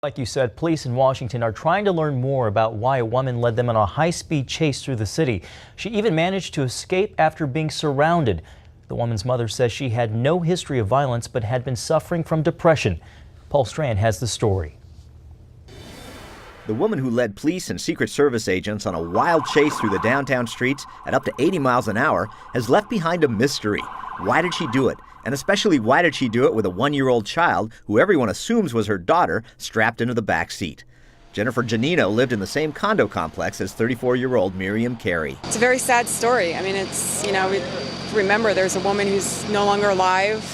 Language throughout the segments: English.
Like you said, police in Washington are trying to learn more about why a woman led them on a high-speed chase through the city. She even managed to escape after being surrounded. The woman's mother says she had no history of violence but had been suffering from depression. Paul Strand has the story. The woman who led police and Secret Service agents on a wild chase through the downtown streets at up to 80 miles an hour has left behind a mystery. Why did she do it? And especially, why did she do it with a one-year-old child who everyone assumes was her daughter strapped into the back seat? Jennifer Janino lived in the same condo complex as 34-year-old Miriam Carey. It's a very sad story. I mean, we remember there's a woman who's no longer alive.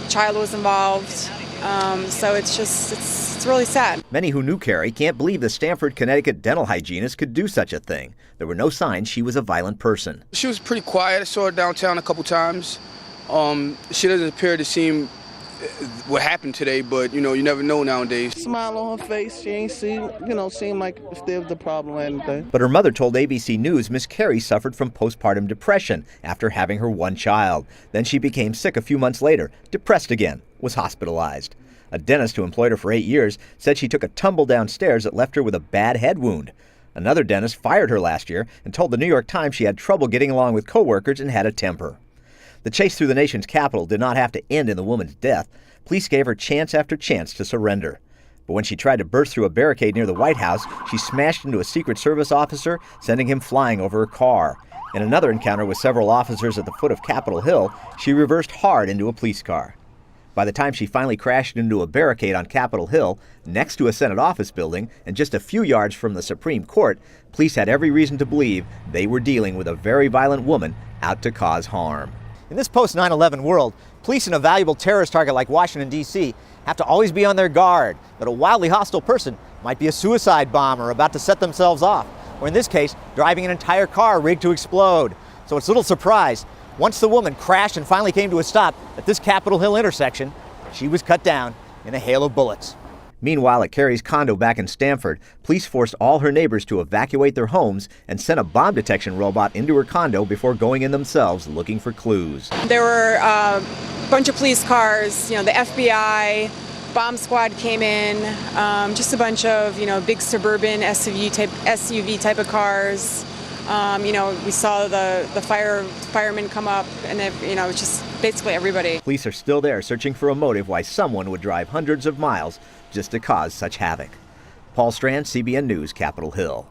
A child was involved. So it's really sad. Many who knew Carey can't believe the Stamford, Connecticut dental hygienist could do such a thing. There were no signs she was a violent person. She was pretty quiet. I saw her downtown a couple times. She doesn't appear to seem what happened today, but you never know nowadays. Smile on her face. She ain't seem like if there was a problem or anything. But her mother told ABC News Miss Carey suffered from postpartum depression after having her one child. Then she became sick a few months later, depressed again, was hospitalized. A dentist who employed her for 8 years said she took a tumble downstairs that left her with a bad head wound. Another dentist fired her last year and told the New York Times she had trouble getting along with coworkers and had a temper. The chase through the nation's capital did not have to end in the woman's death. Police gave her chance after chance to surrender. But when she tried to burst through a barricade near the White House, she smashed into a Secret Service officer, sending him flying over her car. In another encounter with several officers at the foot of Capitol Hill, she reversed hard into a police car. By the time she finally crashed into a barricade on Capitol Hill, next to a Senate office building and just a few yards from the Supreme Court, police had every reason to believe they were dealing with a very violent woman out to cause harm. In this post-9/11 world, police in a valuable terrorist target like Washington, D.C. have to always be on their guard that a wildly hostile person might be a suicide bomber about to set themselves off, or in this case, driving an entire car rigged to explode. So it's little surprise, once the woman crashed and finally came to a stop at this Capitol Hill intersection, she was cut down in a hail of bullets. Meanwhile, at Carey's condo back in Stamford, police forced all her neighbors to evacuate their homes and sent a bomb detection robot into her condo before going in themselves looking for clues. There were a bunch of police cars, the FBI, bomb squad came in, just a bunch of, big suburban SUV type of cars. We saw the firemen come up, and just basically everybody. Police are still there searching for a motive why someone would drive hundreds of miles just to cause such havoc. Paul Strand, CBN News, Capitol Hill.